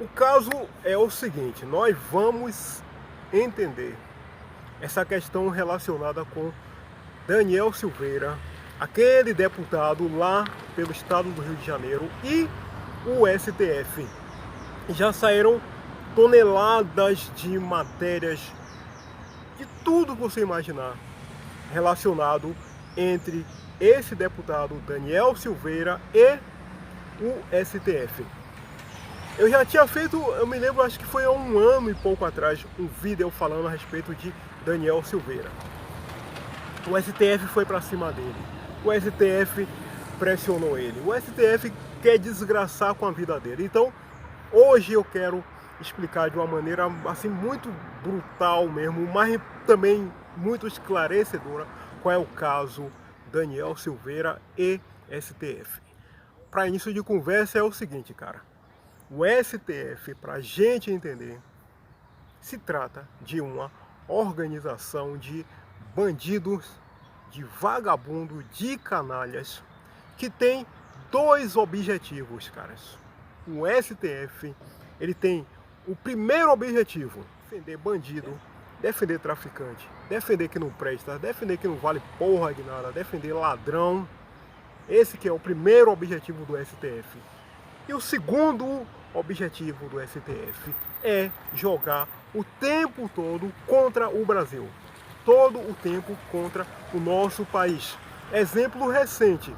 O caso é o seguinte, nós vamos entender essa questão relacionada com Daniel Silveira, aquele deputado lá pelo estado do Rio de Janeiro, e o STF. Já saíram toneladas de matérias, de tudo que você imaginar, relacionado entre esse deputado Daniel Silveira e o STF. Eu já tinha feito, eu me lembro, acho que foi há um ano e pouco atrás, um vídeo falando a respeito de Daniel Silveira. O STF foi para cima dele, o STF pressionou ele, o STF quer desgraçar com a vida dele. Então, hoje eu quero explicar de uma maneira assim muito brutal mesmo, mas também muito esclarecedora, qual é o caso Daniel Silveira e STF. Para início de conversa é o seguinte, cara. O STF, para a gente entender, se trata de uma organização de bandidos, de vagabundos, de canalhas, que tem dois objetivos, caras. O STF, ele tem o primeiro objetivo: defender bandido, defender traficante, defender que não presta, defender que não vale porra de nada, defender ladrão. Esse que é o primeiro objetivo do STF. E o segundo objetivo do STF é jogar o tempo todo contra o Brasil. Todo o tempo contra o nosso país. Exemplo recente,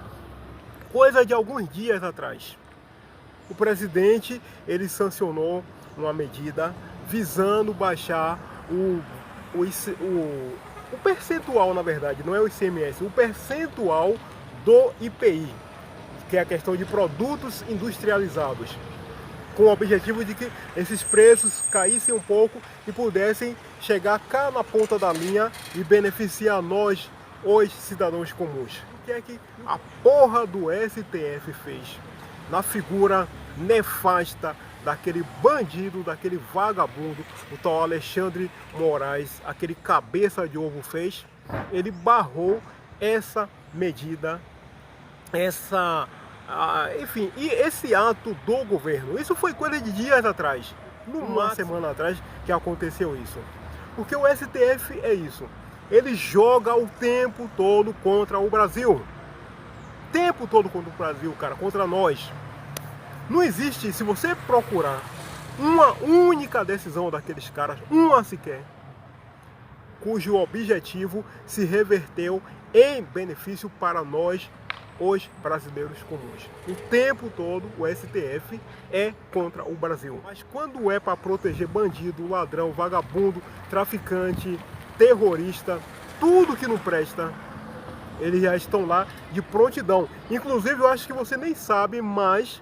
coisa de alguns dias atrás. O presidente, ele sancionou uma medida visando baixar o percentual, na verdade, não é o ICMS, o percentual do IPI, que é a questão de produtos industrializados, com o objetivo de que esses preços caíssem um pouco e pudessem chegar cá na ponta da linha e beneficiar nós, os cidadãos comuns. O que é que a porra do STF fez na figura nefasta daquele bandido, daquele vagabundo, o tal Alexandre Moraes, aquele cabeça de ovo fez? Ele barrou essa medida, enfim, e esse ato do governo. Isso foi coisa de dias atrás, uma semana atrás que aconteceu isso. Porque o STF é isso, ele joga o tempo todo contra o Brasil. Tempo todo contra o Brasil, cara, contra nós. Não existe, se você procurar uma única decisão daqueles caras, uma sequer, cujo objetivo se reverteu em benefício para nós, os brasileiros comuns. O tempo todo o STF é contra o Brasil. Mas quando é para proteger bandido, ladrão, vagabundo, traficante, terrorista, tudo que não presta, eles já estão lá de prontidão. Inclusive, eu acho que você nem sabe, mas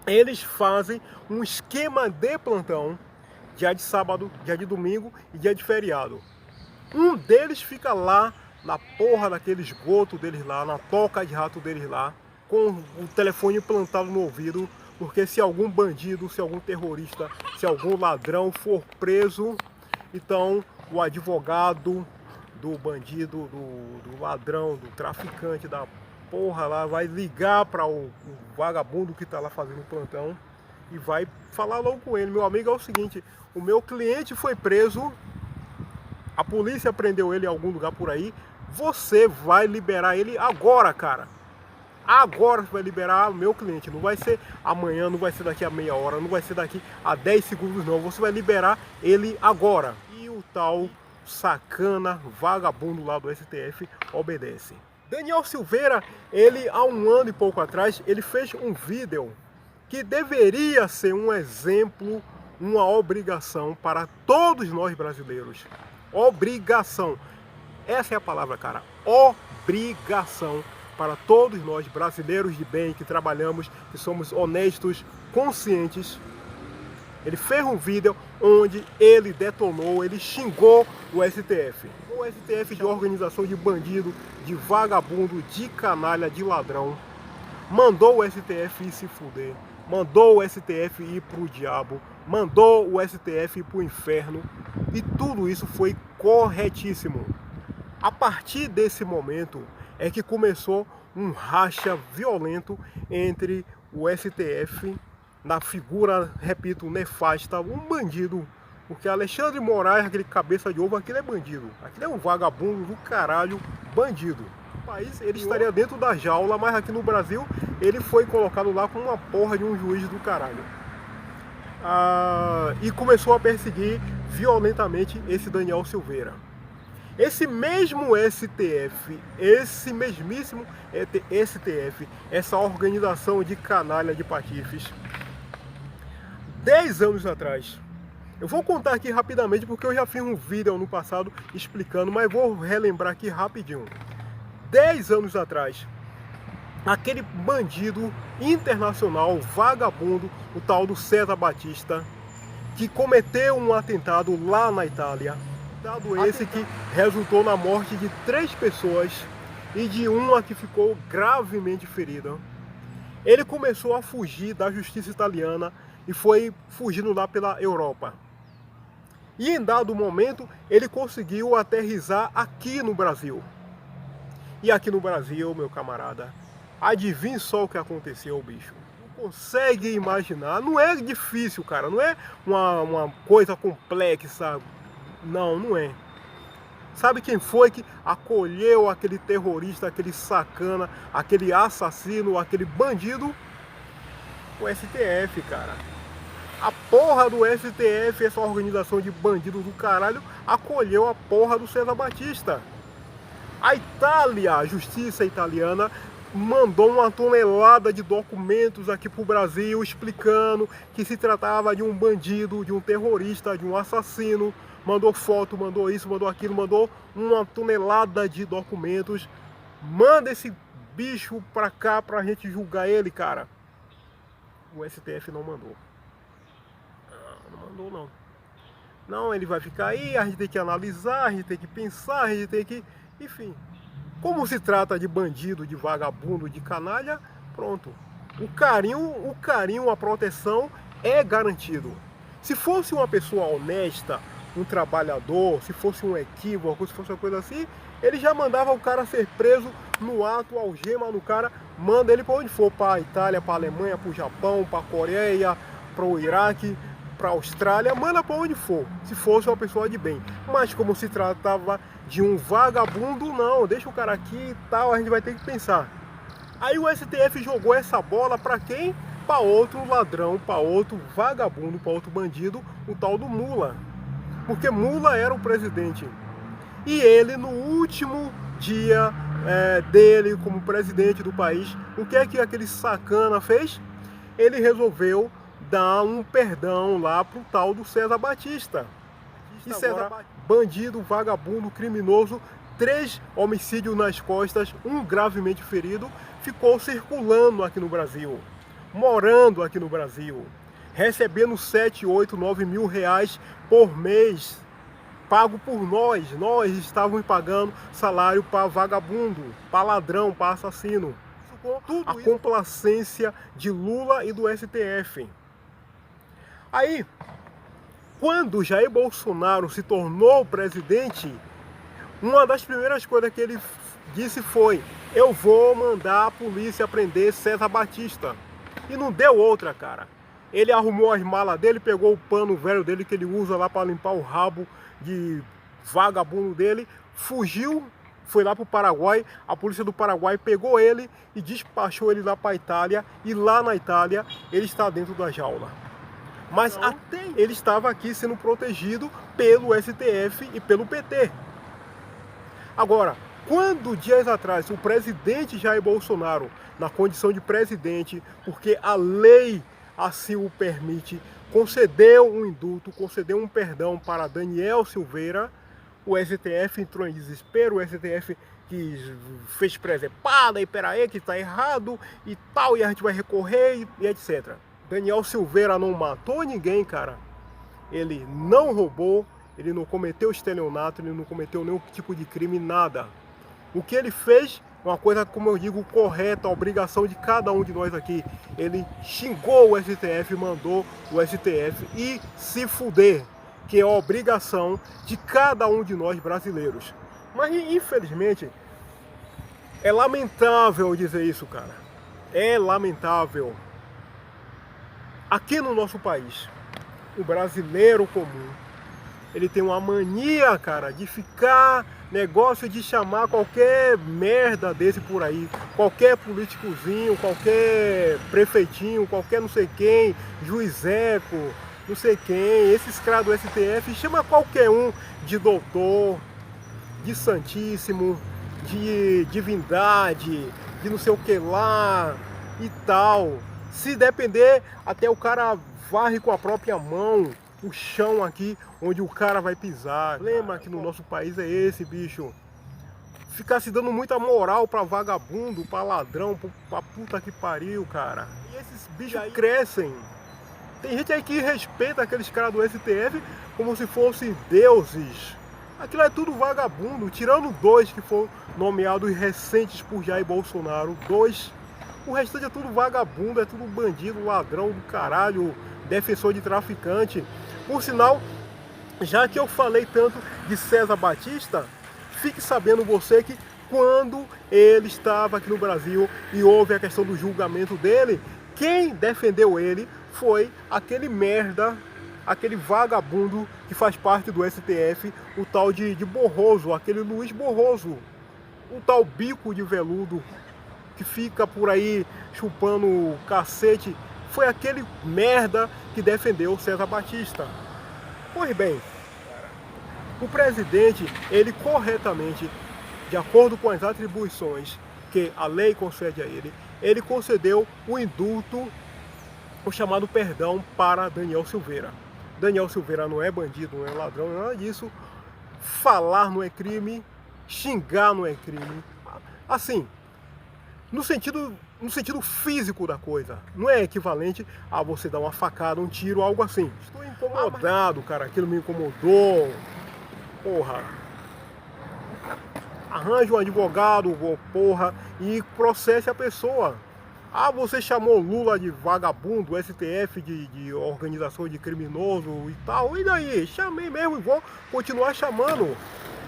eles fazem um esquema de plantão dia de sábado, dia de domingo e dia de feriado. Um deles fica lá na porra daquele esgoto deles lá, na toca de rato deles lá, com o telefone plantado no ouvido, porque se algum bandido, se algum terrorista, se algum ladrão for preso, então o advogado do bandido, do ladrão, do traficante, da porra lá, vai ligar para o vagabundo que está lá fazendo o plantão e vai falar logo com ele: meu amigo, é o seguinte, o meu cliente foi preso, a polícia prendeu ele em algum lugar por aí, você vai liberar ele agora, cara. Agora você vai liberar o meu cliente. Não vai ser amanhã, não vai ser daqui a meia hora, não vai ser daqui a 10 segundos, não. Você vai liberar ele agora. E o tal sacana, vagabundo lá do STF obedece. Daniel Silveira, ele há um ano e pouco atrás, ele fez um vídeo que deveria ser um exemplo, uma obrigação para todos nós brasileiros. Obrigação. Essa é a palavra, cara. Obrigação para todos nós brasileiros de bem, que trabalhamos, que somos honestos, conscientes. Ele fez um vídeo onde ele detonou, ele xingou o STF. O STF de organização de bandido, de vagabundo, de canalha, de ladrão. Mandou o STF ir se fuder. Mandou o STF ir pro diabo. Mandou o STF ir pro inferno. E tudo isso foi corretíssimo. A partir desse momento é que começou um racha violento entre o STF na figura, repito, nefasta, um bandido. Porque Alexandre Moraes, aquele cabeça de ovo, aquele é bandido. Aquele é um vagabundo do caralho, bandido. No país ele estaria dentro da jaula, mas aqui no Brasil ele foi colocado lá com uma porra de um juiz do caralho. E começou a perseguir violentamente esse Daniel Silveira. Esse mesmo STF, esse mesmíssimo STF, essa organização de canalha de patifes, 10 anos atrás, eu vou contar aqui rapidamente porque eu já fiz um vídeo no passado explicando, mas vou relembrar aqui rapidinho. 10 anos atrás, aquele bandido internacional, vagabundo, o tal do César Batista, que cometeu um atentado lá na Itália, atentado esse que resultou na morte de 3 pessoas e de uma que ficou gravemente ferida. Ele começou a fugir da justiça italiana e foi fugindo lá pela Europa. E em dado momento, ele conseguiu aterrissar aqui no Brasil. E aqui no Brasil, meu camarada, adivinhe só o que aconteceu, bicho. Não consegue imaginar, não é difícil, cara, não é uma coisa complexa. Não, não é. Sabe quem foi que acolheu aquele terrorista, aquele sacana, aquele assassino, aquele bandido? O STF, cara. A porra do STF, essa organização de bandidos do caralho, acolheu a porra do César Batista. A Itália, a justiça italiana, mandou uma tonelada de documentos aqui pro Brasil explicando que se tratava de um bandido, de um terrorista, de um assassino. Mandou foto, mandou isso, mandou aquilo, mandou uma tonelada de documentos. Manda esse bicho pra cá pra gente julgar ele, cara. O STF não mandou. Não mandou, não. Não, ele vai ficar aí, a gente tem que analisar, a gente tem que pensar, a gente tem que... Enfim, como se trata de bandido, de vagabundo, de canalha, pronto. O carinho, a proteção é garantido. Se fosse uma pessoa honesta, um trabalhador, se fosse um equívoco, se fosse uma coisa assim, ele já mandava o cara ser preso no ato, algema no cara, manda ele para onde for, para a Itália, para a Alemanha, para o Japão, para a Coreia, para o Iraque, para a Austrália, manda para onde for, se fosse uma pessoa de bem. Mas como se tratava de um vagabundo, não, deixa o cara aqui e tal, a gente vai ter que pensar. Aí o STF jogou essa bola para quem? Para outro ladrão, para outro vagabundo, para outro bandido, o tal do Mula. Porque Mula era o presidente. E ele, no último dia dele como presidente do país, o que é que aquele sacana fez? Ele resolveu dar um perdão lá pro tal do César Batista. E César, bandido, vagabundo, criminoso, 3 homicídios nas costas, um gravemente ferido, ficou circulando aqui no Brasil, morando aqui no Brasil, recebendo 7, 8, 9 mil reais por mês, pago por nós. Nós estávamos pagando salário para vagabundo, para ladrão, para assassino. A complacência de Lula e do STF. Aí, quando Jair Bolsonaro se tornou presidente, uma das primeiras coisas que ele disse foi: eu vou mandar a polícia prender César Batista. E não deu outra, cara. Ele arrumou as malas dele, pegou o pano velho dele que ele usa lá para limpar o rabo de vagabundo dele, fugiu, foi lá para o Paraguai. A polícia do Paraguai pegou ele e despachou ele lá para a Itália. E lá na Itália ele está dentro da jaula. Mas até ele estava aqui sendo protegido pelo STF e pelo PT. Agora, quando dias atrás o presidente Jair Bolsonaro, na condição de presidente, porque a lei assim o permite, concedeu um indulto, concedeu um perdão para Daniel Silveira, o STF entrou em desespero, o STF que fez presepada, e peraí que está errado e tal, e a gente vai recorrer e etc. Daniel Silveira não matou ninguém, cara. Ele não roubou, ele não cometeu estelionato, ele não cometeu nenhum tipo de crime, nada. O que ele fez, uma coisa, como eu digo, correta, a obrigação de cada um de nós aqui. Ele xingou o STF, mandou o STF e se fuder, que é a obrigação de cada um de nós brasileiros. Mas, infelizmente, é lamentável dizer isso, cara. É lamentável. Aqui no nosso país, o brasileiro comum, ele tem uma mania, cara, de ficar negócio de chamar qualquer merda desse por aí, qualquer políticozinho, qualquer prefeitinho, qualquer não sei quem, juizeco, não sei quem, esses caras do STF, chama qualquer um de doutor, de santíssimo, de divindade, de não sei o que lá e tal. Se depender, até o cara varre com a própria mão o chão aqui onde o cara vai pisar. Lembra que no nosso país é esse, bicho. Ficar se dando muita moral pra vagabundo, pra ladrão, pra puta que pariu, cara. E esses bichos aí crescem. Tem gente aí que respeita aqueles caras do STF como se fossem deuses. Aquilo é tudo vagabundo, tirando dois que foram nomeados recentes por Jair Bolsonaro. Dois. O restante é tudo vagabundo, é tudo bandido, ladrão do caralho, defensor de traficante. Por sinal, já que eu falei tanto de César Batista, fique sabendo você que quando ele estava aqui no Brasil e houve a questão do julgamento dele, quem defendeu ele foi aquele merda, aquele vagabundo que faz parte do STF, o tal de Barroso, aquele Luiz Barroso, o tal bico de veludo que fica por aí chupando cacete, foi aquele merda que defendeu César Batista. Pois bem, o presidente, ele corretamente, de acordo com as atribuições que a lei concede a ele concedeu o indulto, o chamado perdão para Daniel Silveira. Daniel Silveira não é bandido, não é ladrão, nada disso. Falar não é crime, xingar não é crime. Assim, no sentido físico da coisa, não é equivalente a você dar uma facada, um tiro, algo assim. Estou incomodado, cara, aquilo me incomodou. Porra. Arranje um advogado, porra, e processe a pessoa. Ah, você chamou Lula de vagabundo, STF de organização de criminoso e tal. E daí? Chamei mesmo e vou continuar chamando.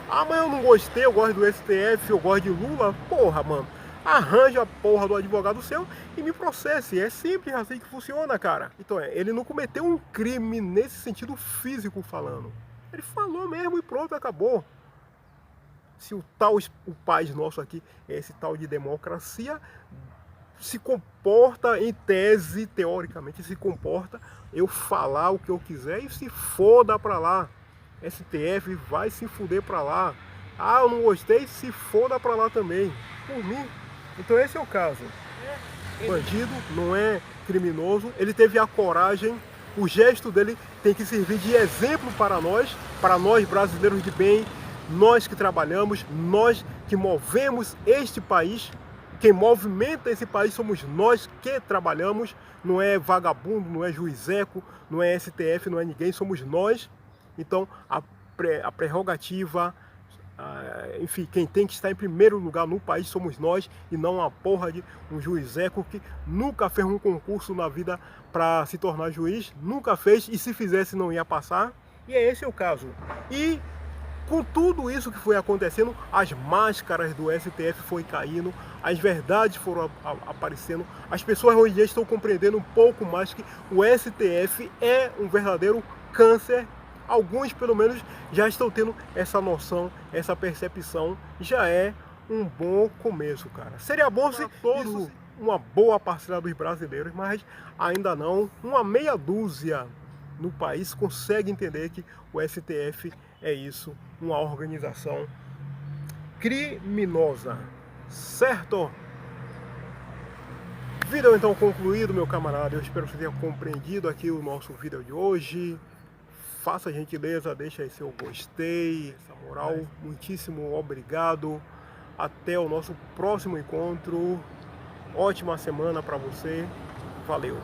Ah, mas eu não gostei, eu gosto do STF, eu gosto de Lula. Porra, mano. Arranja a porra do advogado seu e me processe. É simples assim que funciona, cara. Então ele não cometeu um crime nesse sentido físico falando. Ele falou mesmo e pronto, acabou. Se o país nosso aqui, esse tal de democracia, se comporta em tese, teoricamente se comporta, eu falar o que eu quiser e se foda pra lá. STF vai se fuder pra lá. Ah, eu não gostei, se foda pra lá também. Por mim. Então esse é o caso. Bandido não é criminoso, ele teve a coragem, o gesto dele tem que servir de exemplo para nós brasileiros de bem, nós que trabalhamos, nós que movemos este país. Quem movimenta esse país somos nós que trabalhamos, não é vagabundo, não é juizeco, não é STF, não é ninguém, somos nós. Então a prerrogativa, enfim, quem tem que estar em primeiro lugar no país somos nós e não a porra de um juizeco que nunca fez um concurso na vida para se tornar juiz, nunca fez e se fizesse não ia passar. E é esse o caso. E com tudo isso que foi acontecendo, as máscaras do STF foi caindo, as verdades foram aparecendo, as pessoas hoje em dia estão compreendendo um pouco mais que o STF é um verdadeiro câncer. Alguns, pelo menos, já estão tendo essa noção, essa percepção. Já é um bom começo, cara. Seria bom se todos, uma boa parcela dos brasileiros, mas ainda não. Uma meia dúzia no país consegue entender que o STF é isso, uma organização criminosa. Certo? Vídeo então concluído, meu camarada. Eu espero que você tenha compreendido aqui o nosso vídeo de hoje. Faça a gentileza, deixa aí seu gostei, essa moral, muitíssimo obrigado. Até o nosso próximo encontro. Ótima semana para você. Valeu.